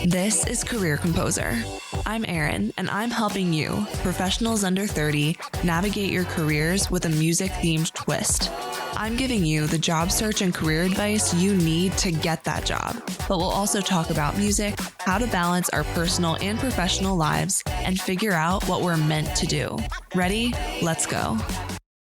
This is Career Composer. I'm Erin, and I'm helping you, professionals under 30, navigate your careers with a music-themed twist. I'm giving you the job search and career advice you need to get that job, but we'll also talk about music, how to balance our personal and professional lives, and figure out what we're meant to do. Ready? Let's go.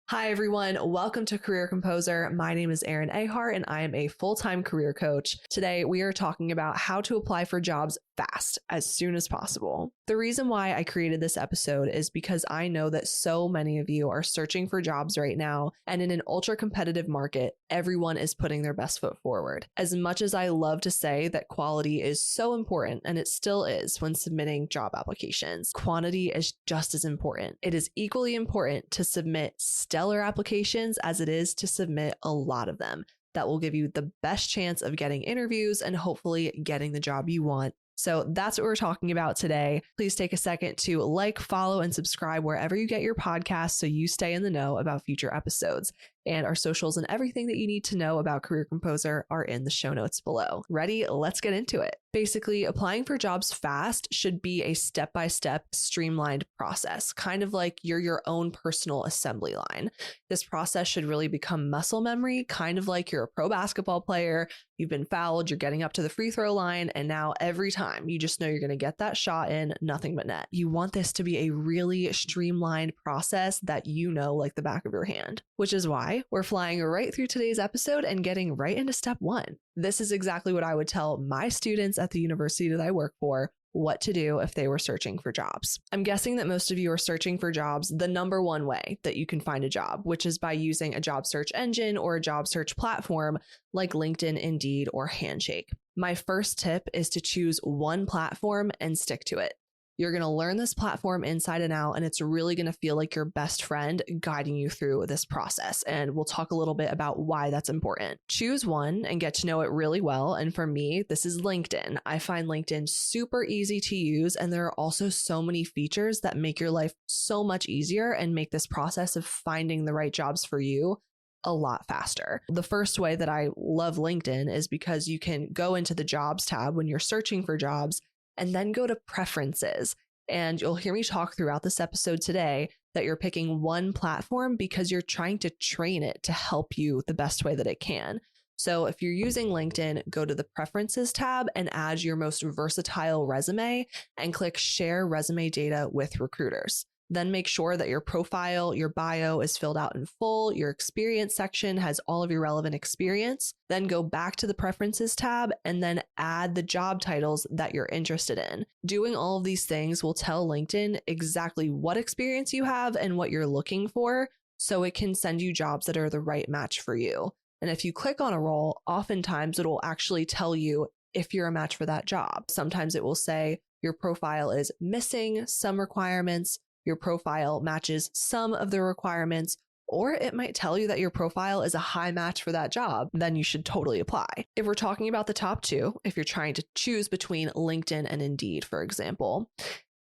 Hi, everyone. Welcome to Career Composer. My name is Erin Ahart, and I am a full-time career coach. Today, we are talking about how to apply for jobs fast, as soon as possible. The reason why I created this episode is because I know that so many of you are searching for jobs right now, and in an ultra-competitive market, everyone is putting their best foot forward. As much as I love to say that quality is so important, and it still is when submitting job applications, quantity is just as important. It is equally important to submit stellar applications as it is to submit a lot of them. That will give you the best chance of getting interviews and hopefully getting the job you want. So that's what we're talking about today. Please take a second to like, follow, and subscribe wherever you get your podcasts so you stay in the know about future episodes. And our socials and everything that you need to know about Career Composer are in the show notes below. Ready? Let's get into it. Basically, applying for jobs fast should be a step-by-step streamlined process, kind of like you're your own personal assembly line. This process should really become muscle memory, kind of like you're a pro basketball player. You've been fouled, you're getting up to the free throw line, and now every time you just know you're going to get that shot in, nothing but net. You want this to be a really streamlined process that you know like the back of your hand, which is why we're flying right through today's episode and getting right into step one. This is exactly what I would tell my students at the university that I work for what to do if they were searching for jobs. I'm guessing that most of you are searching for jobs the number one way that you can find a job, which is by using a job search engine or a job search platform like LinkedIn, Indeed, or Handshake. My first tip is to choose one platform and stick to it. You're going to learn this platform inside and out, and it's really going to feel like your best friend guiding you through this process. And we'll talk a little bit about why that's important. Choose one and get to know it really well. And for me, this is LinkedIn. I find LinkedIn super easy to use, and there are also so many features that make your life so much easier and make this process of finding the right jobs for you a lot faster. The first way that I love LinkedIn is because you can go into the jobs tab when you're searching for jobs and then go to preferences. And you'll hear me talk throughout this episode today that you're picking one platform because you're trying to train it to help you the best way that it can. So if you're using LinkedIn, go to the preferences tab and add your most versatile resume and click share resume data with recruiters. Then make sure that your profile, your bio is filled out in full. Your experience section has all of your relevant experience. Then go back to the preferences tab and then add the job titles that you're interested in. Doing all of these things will tell LinkedIn exactly what experience you have and what you're looking for, so it can send you jobs that are the right match for you. And if you click on a role, oftentimes it will actually tell you if you're a match for that job. Sometimes it will say your profile is missing some requirements, your profile matches some of the requirements, or it might tell you that your profile is a high match for that job. Then you should totally apply. If we're talking about the top two, if you're trying to choose between LinkedIn and Indeed, for example,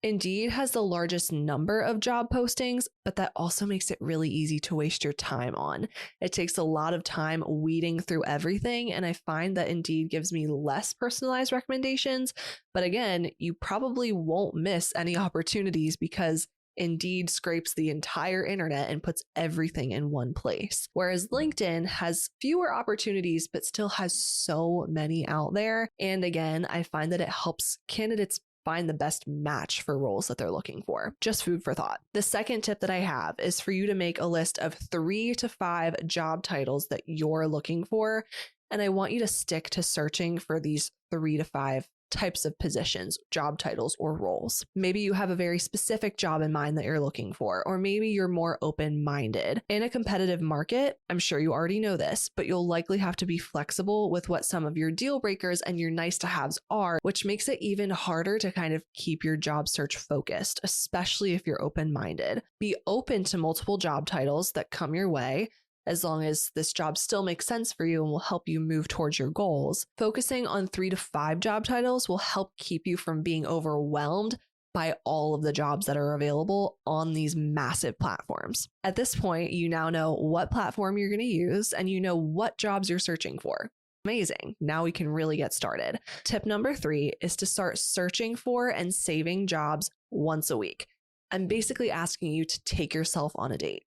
Indeed has the largest number of job postings, but that also makes it really easy to waste your time on. It takes a lot of time weeding through everything, and I find that Indeed gives me less personalized recommendations. But again, you probably won't miss any opportunities because Indeed scrapes the entire internet and puts everything in one place. Whereas LinkedIn has fewer opportunities, but still has so many out there. And again, I find that it helps candidates find the best match for roles that they're looking for. Just food for thought. The second tip that I have is for you to make a list of 3 to 5 job titles that you're looking for. And I want you to stick to searching for these 3 to 5 types of positions, job titles, or roles. Maybe you have a very specific job in mind that you're looking for, or maybe you're more open-minded. In a competitive market, I'm sure you already know this, but you'll likely have to be flexible with what some of your deal breakers and your nice to haves are, which makes it even harder to kind of keep your job search focused, especially if you're open-minded. Be open to multiple job titles that come your way, as long as this job still makes sense for you and will help you move towards your goals. Focusing on 3 to 5 job titles will help keep you from being overwhelmed by all of the jobs that are available on these massive platforms. At this point, you now know what platform you're going to use and you know what jobs you're searching for. Amazing. Now we can really get started. Tip number 3 is to start searching for and saving jobs once a week. I'm basically asking you to take yourself on a date.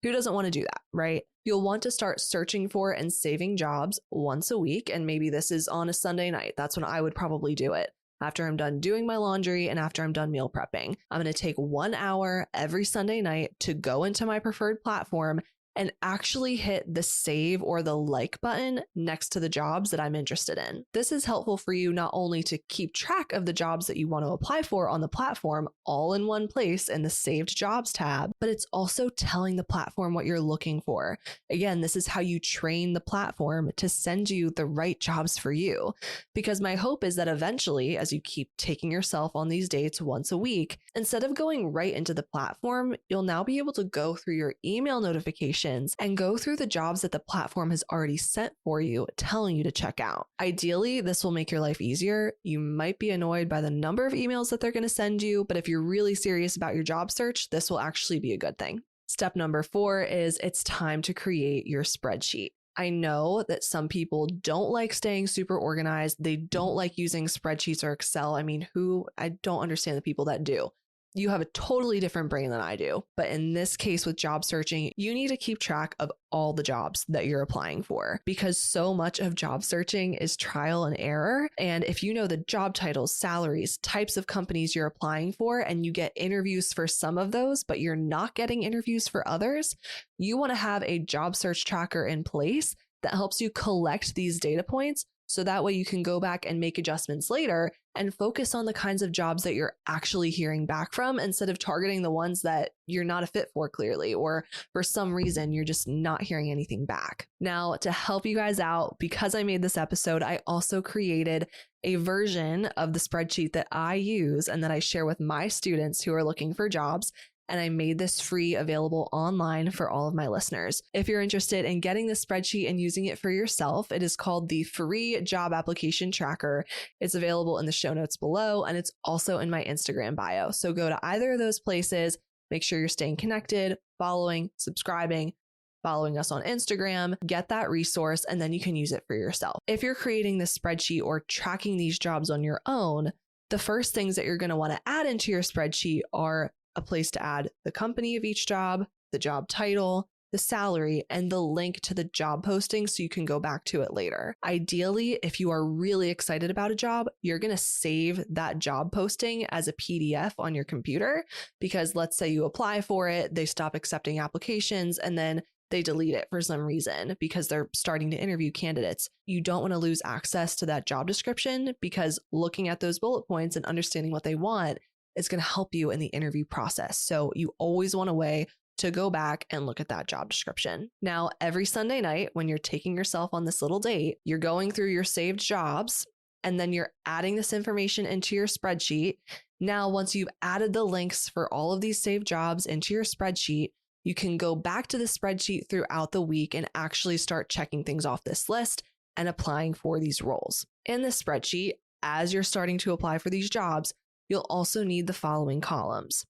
Who doesn't want to do that, right? You'll want to start searching for and saving jobs once a week. And maybe this is on a Sunday night. That's when I would probably do it. After I'm done doing my laundry and after I'm done meal prepping, I'm going to take 1 hour every Sunday night to go into my preferred platform and actually hit the save or the like button next to the jobs that I'm interested in. This is helpful for you not only to keep track of the jobs that you want to apply for on the platform all in one place in the saved jobs tab, but it's also telling the platform what you're looking for. Again, this is how you train the platform to send you the right jobs for you. Because my hope is that eventually, as you keep taking yourself on these dates once a week, instead of going right into the platform, you'll now be able to go through your email notifications and go through the jobs that the platform has already sent for you, telling you to check out. Ideally, this will make your life easier. You might be annoyed by the number of emails that they're going to send you, but if you're really serious about your job search, this will actually be a good thing. Step number 4 is it's time to create your spreadsheet. I know that some people don't like staying super organized. They don't like using spreadsheets or Excel. I don't understand the people that do. You have a totally different brain than I do. But in this case with job searching, you need to keep track of all the jobs that you're applying for because so much of job searching is trial and error. And if you know the job titles, salaries, types of companies you're applying for, and you get interviews for some of those, but you're not getting interviews for others, you want to have a job search tracker in place that helps you collect these data points. So that way you can go back and make adjustments later and focus on the kinds of jobs that you're actually hearing back from instead of targeting the ones that you're not a fit for clearly, or for some reason you're just not hearing anything back. Now, to help you guys out, because I made this episode, I also created a version of the spreadsheet that I use and that I share with my students who are looking for jobs. And I made this free available online for all of my listeners. If you're interested in getting this spreadsheet and using it for yourself, it is called the Free Job Application Tracker. It's available in the show notes below, and it's also in my Instagram bio. So go to either of those places, make sure you're staying connected, following, subscribing, following us on Instagram, get that resource, and then you can use it for yourself. If you're creating this spreadsheet or tracking these jobs on your own, the first things that you're going to want to add into your spreadsheet are a place to add the company of each job, the job title, the salary, and the link to the job posting so you can go back to it later. Ideally, if you are really excited about a job, you're going to save that job posting as a PDF on your computer because let's say you apply for it, they stop accepting applications, and then they delete it for some reason because they're starting to interview candidates. You don't want to lose access to that job description because looking at those bullet points and understanding what they want is going to help you in the interview process. So you always want a way to go back and look at that job description. Now, every Sunday night, when you're taking yourself on this little date, you're going through your saved jobs, and then you're adding this information into your spreadsheet. Now, once you've added the links for all of these saved jobs into your spreadsheet, you can go back to the spreadsheet throughout the week and actually start checking things off this list and applying for these roles. In this spreadsheet, as you're starting to apply for these jobs, you'll also need the following columns: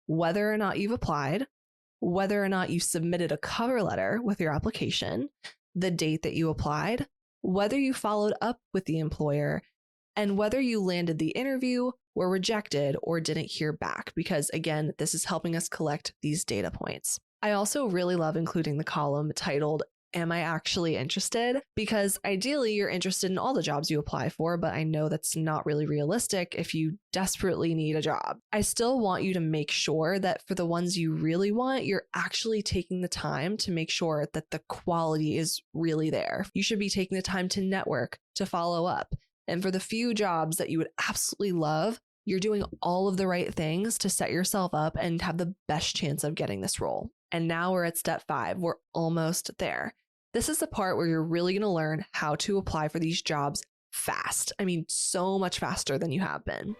whether or not you've applied, whether or not you submitted a cover letter with your application, the date that you applied, whether you followed up with the employer, and whether you landed the interview, were rejected, or didn't hear back, because again, this is helping us collect these data points. I also really love including the column titled Am I actually interested? Because ideally you're interested in all the jobs you apply for, but I know that's not really realistic if you desperately need a job. I still want you to make sure that for the ones you really want, you're actually taking the time to make sure that the quality is really there. You should be taking the time to network, to follow up. And for the few jobs that you would absolutely love, you're doing all of the right things to set yourself up and have the best chance of getting this role. And now we're at step 5. We're almost there. This is the part where you're really going to learn how to apply for these jobs fast. I mean, so much faster than you have been.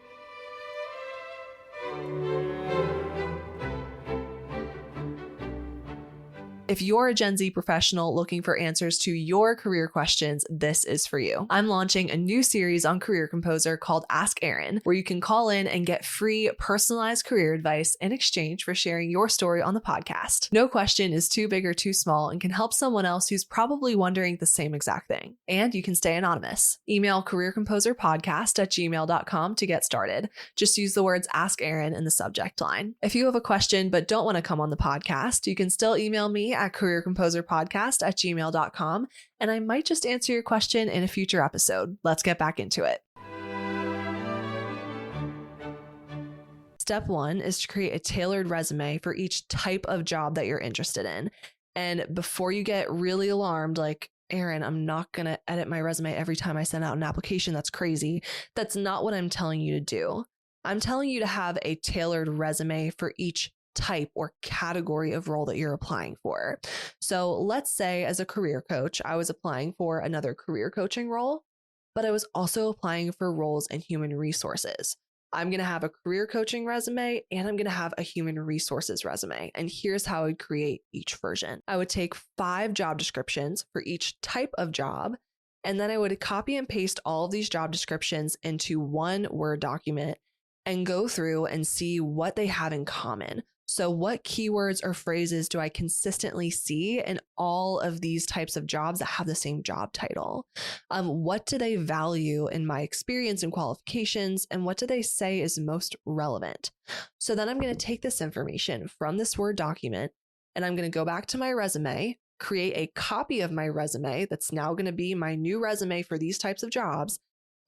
If you're a Gen Z professional looking for answers to your career questions, this is for you. I'm launching a new series on Career Composer called Ask Erin, where you can call in and get free personalized career advice in exchange for sharing your story on the podcast. No question is too big or too small and can help someone else who's probably wondering the same exact thing. And you can stay anonymous. Email careercomposerpodcast@gmail.com to get started. Just use the words Ask Erin in the subject line. If you have a question but don't want to come on the podcast, you can still email me at careercomposerpodcast@gmail.com, and I might just answer your question in a future episode. Let's get back into it. Step 1 is to create a tailored resume for each type of job that you're interested in. And before you get really alarmed, like, Erin, I'm not going to edit my resume every time I send out an application. That's crazy. That's not what I'm telling you to do. I'm telling you to have a tailored resume for each type or category of role that you're applying for. So let's say as a career coach, I was applying for another career coaching role, but I was also applying for roles in human resources. I'm going to have a career coaching resume and I'm going to have a human resources resume. And here's how I would create each version. I would take 5 job descriptions for each type of job, and then I would copy and paste all of these job descriptions into one Word document and go through and see what they have in common. So what keywords or phrases do I consistently see in all of these types of jobs that have the same job title? What do they value in my experience and qualifications? And what do they say is most relevant? So then I'm going to take this information from this Word document and I'm going to go back to my resume, create a copy of my resume that's now going to be my new resume for these types of jobs.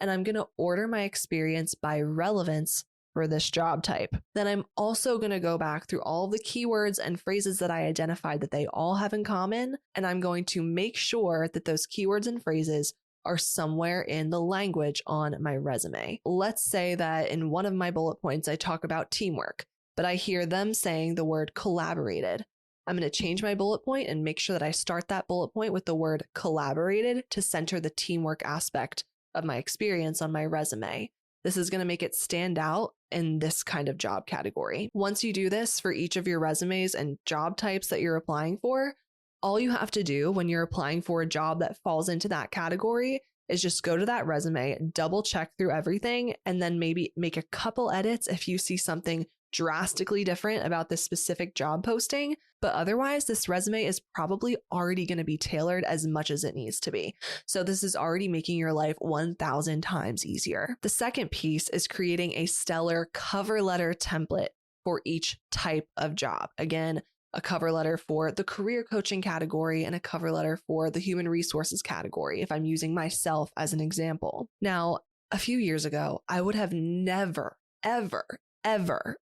And I'm going to order my experience by relevance for this job type. Then I'm also going to go back through all the keywords and phrases that I identified that they all have in common. And I'm going to make sure that those keywords and phrases are somewhere in the language on my resume. Let's say that in one of my bullet points, I talk about teamwork, but I hear them saying the word collaborated. I'm going to change my bullet point and make sure that I start that bullet point with the word collaborated to center the teamwork aspect of my experience on my resume. This is going to make it stand out in this kind of job category. Once you do this for each of your resumes and job types that you're applying for, all you have to do when you're applying for a job that falls into that category is just go to that resume, double check through everything, and then maybe make a couple edits if you see something drastically different about this specific job posting. But otherwise, this resume is probably already going to be tailored as much as it needs to be. So this is already making your life 1,000 times easier. The second piece is creating a stellar cover letter template for each type of job. Again, a cover letter for the career coaching category and a cover letter for the human resources category, if I'm using myself as an example. Now, a few years ago, I would have never, ever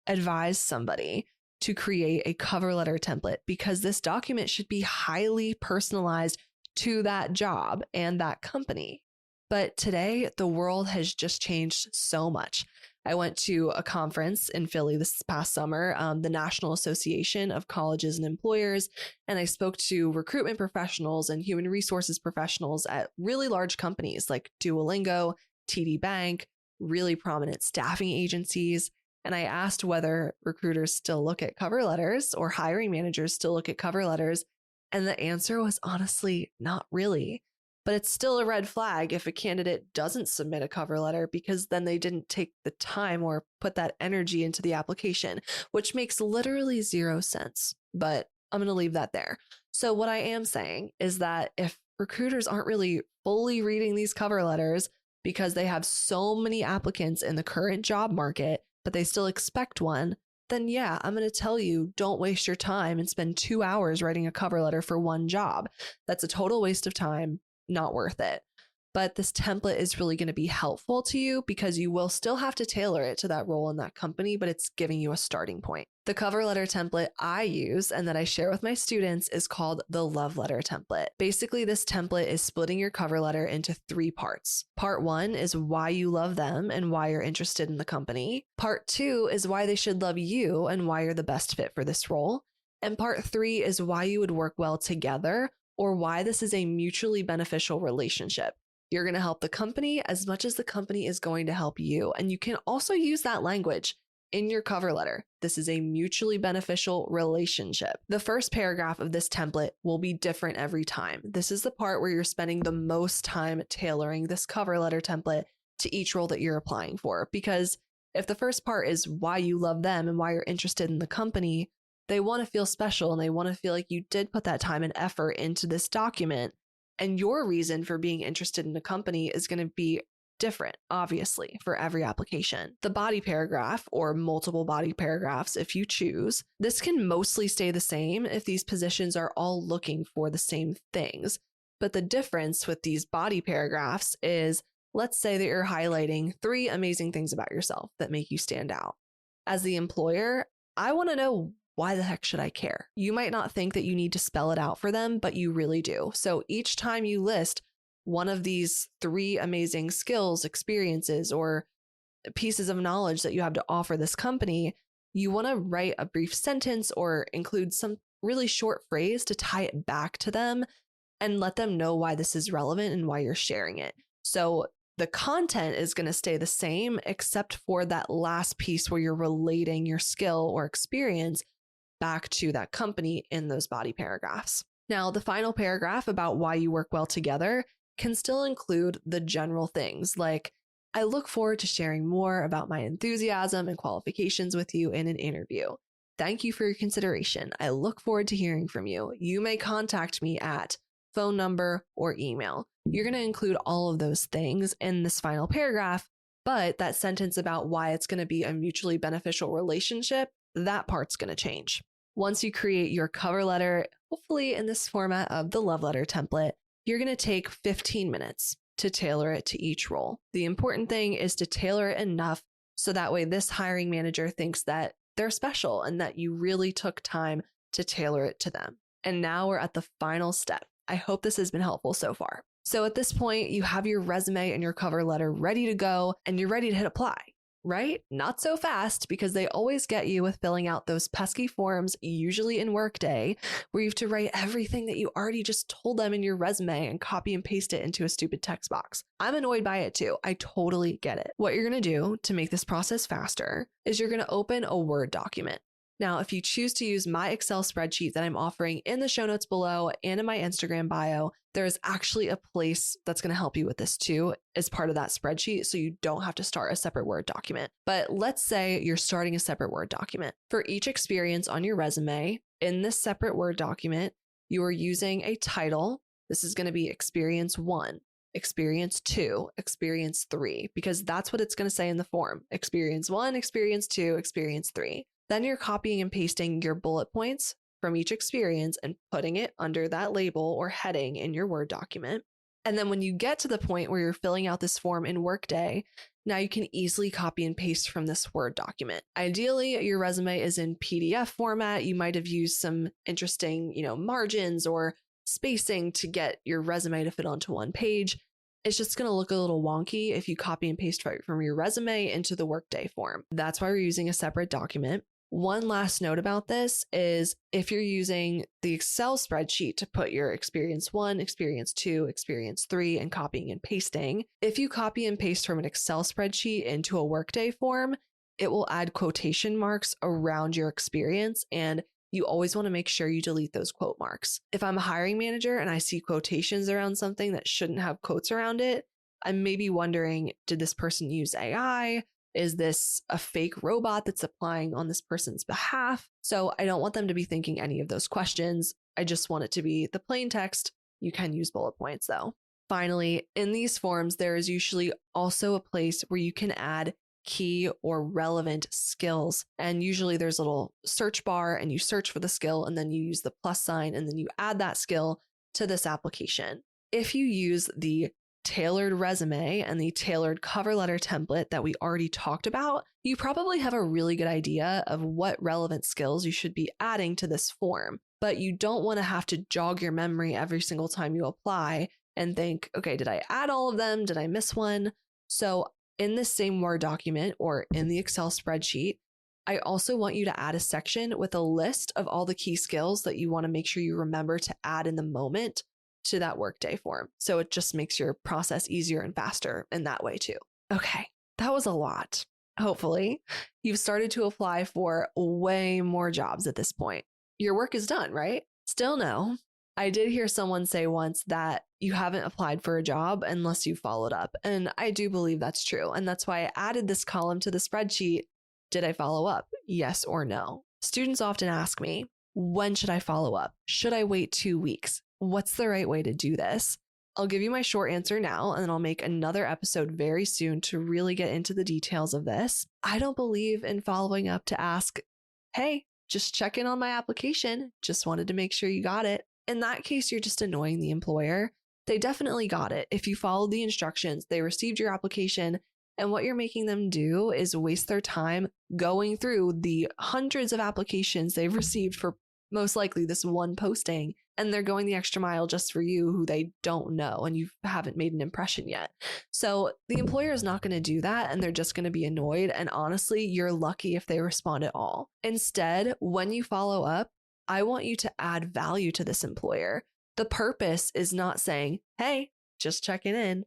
advise somebody to create a cover letter template because this document should be highly personalized to that job and that company. But today, the world has just changed so much. I went to a conference in Philly this past summer, the National Association of Colleges and Employers, and I spoke to recruitment professionals and human resources professionals at really large companies like Duolingo, TD Bank, really prominent staffing agencies. And I asked whether recruiters still look at cover letters or hiring managers still look at cover letters. And the answer was honestly not really. But it's still a red flag if a candidate doesn't submit a cover letter because then they didn't take the time or put that energy into the application, which makes literally 0 sense. But I'm going to leave that there. So what I am saying is that if recruiters aren't really fully reading these cover letters because they have so many applicants in the current job market, but they still expect one, then yeah, I'm going to tell you, don't waste your time and spend 2 hours writing a cover letter for one job. That's a total waste of time, not worth it. But this template is really going to be helpful to you because you will still have to tailor it to that role in that company, but it's giving you a starting point. The cover letter template I use and that I share with my students is called the love letter template. Basically, this template is splitting your cover letter into 3 parts. Part 1 is why you love them and why you're interested in the company. Part 2 is why they should love you and why you're the best fit for this role. And part 3 is why you would work well together or why this is a mutually beneficial relationship. You're going to help the company as much as the company is going to help you. And you can also use that language in your cover letter. This is a mutually beneficial relationship. The first paragraph of this template will be different every time. This is the part where you're spending the most time tailoring this cover letter template to each role that you're applying for. Because if the first part is why you love them and why you're interested in the company, they want to feel special and they want to feel like you did put that time and effort into this document. And your reason for being interested in the company is going to be different, obviously, for every application. The body paragraph, or multiple body paragraphs if you choose, this can mostly stay the same if these positions are all looking for the same things. But the difference with these body paragraphs is, let's say that you're highlighting 3 amazing things about yourself that make you stand out. As the employer, I want to know, why the heck should I care? You might not think that you need to spell it out for them, but you really do. So each time you list one of these 3 amazing skills, experiences, or pieces of knowledge that you have to offer this company, you want to write a brief sentence or include some really short phrase to tie it back to them and let them know why this is relevant and why you're sharing it. So the content is going to stay the same, except for that last piece where you're relating your skill or experience back to that company in those body paragraphs. Now, the final paragraph about why you work well together can still include the general things like, I look forward to sharing more about my enthusiasm and qualifications with you in an interview. Thank you for your consideration. I look forward to hearing from you. You may contact me at phone number or email. You're going to include all of those things in this final paragraph, but that sentence about why it's going to be a mutually beneficial relationship, that part's going to change. Once you create your cover letter, hopefully in this format of the love letter template, you're going to take 15 minutes to tailor it to each role. The important thing is to tailor it enough so that way this hiring manager thinks that they're special and that you really took time to tailor it to them. And now we're at the final step. I hope this has been helpful so far. So at this point, you have your resume and your cover letter ready to go and you're ready to hit apply. Right? Not so fast, because they always get you with filling out those pesky forms, usually in Workday, where you have to write everything that you already just told them in your resume and copy and paste it into a stupid text box. I'm annoyed by it too. I totally get it. What you're going to do to make this process faster is you're going to open a Word document. Now, if you choose to use my Excel spreadsheet that I'm offering in the show notes below and in my Instagram bio, there's actually a place that's going to help you with this too as part of that spreadsheet, so you don't have to start a separate Word document. But let's say you're starting a separate Word document. For each experience on your resume, in this separate Word document, you are using a title. This is going to be Experience 1, Experience 2, Experience 3, because that's what it's going to say in the form. Experience 1, Experience 2, Experience 3. Then you're copying and pasting your bullet points from each experience and putting it under that label or heading in your Word document. And then when you get to the point where you're filling out this form in Workday, now you can easily copy and paste from this Word document. Ideally, your resume is in PDF format. You might have used some interesting, margins or spacing to get your resume to fit onto one page. It's just going to look a little wonky if you copy and paste right from your resume into the Workday form. That's why we're using a separate document. One last note about this is if you're using the Excel spreadsheet to put your Experience 1, Experience 2, Experience 3, and copying and pasting, if you copy and paste from an Excel spreadsheet into a Workday form, it will add quotation marks around your experience, and you always want to make sure you delete those quote marks. If I'm a hiring manager and I see quotations around something that shouldn't have quotes around it, I'm maybe wondering, did this person use AI? Is this a fake robot that's applying on this person's behalf? So I don't want them to be thinking any of those questions. I just want it to be the plain text. You can use bullet points though. Finally, in these forms, there is usually also a place where you can add key or relevant skills. And usually there's a little search bar and you search for the skill and then you use the plus sign and then you add that skill to this application. If you use the tailored resume and the tailored cover letter template that we already talked about, you probably have a really good idea of what relevant skills you should be adding to this form. But you don't want to have to jog your memory every single time you apply and think, okay, did I add all of them? Did I miss one? So in this same Word document or in the Excel spreadsheet, I also want you to add a section with a list of all the key skills that you want to make sure you remember to add in the moment to that Workday form. So it just makes your process easier and faster in that way too. Okay, that was a lot. hopefully, you've started to apply for way more jobs at this point. Your work is done, right? Still no. I did hear someone say once that you haven't applied for a job unless you followed up. And I do believe that's true. And that's why I added this column to the spreadsheet. Did I follow up? Yes or no? Students often ask me, when should I follow up? Should I wait 2 weeks? What's the right way to do this? I'll give you my short answer now, and then I'll make another episode very soon to really get into the details of this. I don't believe in following up to ask, hey, just check in on my application. Just wanted to make sure you got it. In that case, you're just annoying the employer. They definitely got it. If you followed the instructions, they received your application, and what you're making them do is waste their time going through the hundreds of applications they've received for most likely this one posting, and they're going the extra mile just for you who they don't know and you haven't made an impression yet. So the employer is not going to do that, and they're just going to be annoyed. And honestly, you're lucky if they respond at all. Instead, when you follow up, I want you to add value to this employer. The purpose is not saying, hey, just checking in.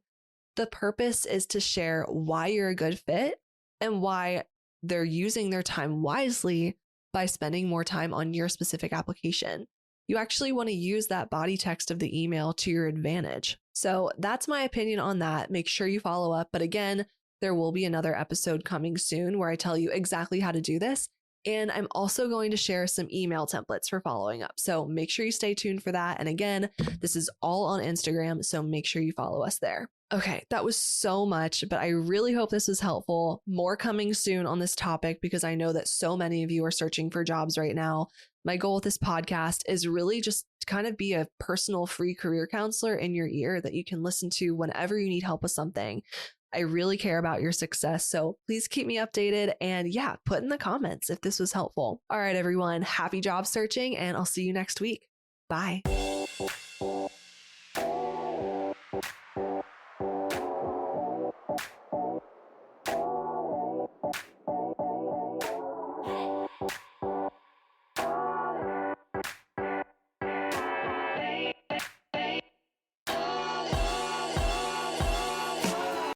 The purpose is to share why you're a good fit and why they're using their time wisely by spending more time on your specific application. You actually want to use that body text of the email to your advantage. So that's my opinion on that. Make sure you follow up. But again, there will be another episode coming soon where I tell you exactly how to do this. And I'm also going to share some email templates for following up. So make sure you stay tuned for that. And again, this is all on Instagram, so make sure you follow us there. Okay, that was so much, but I really hope this was helpful. More coming soon on this topic because I know that so many of you are searching for jobs right now. My goal with this podcast is really just to kind of be a personal free career counselor in your ear that you can listen to whenever you need help with something. I really care about your success, so please keep me updated and put in the comments if this was helpful. All right, everyone, happy job searching, and I'll see you next week. Bye.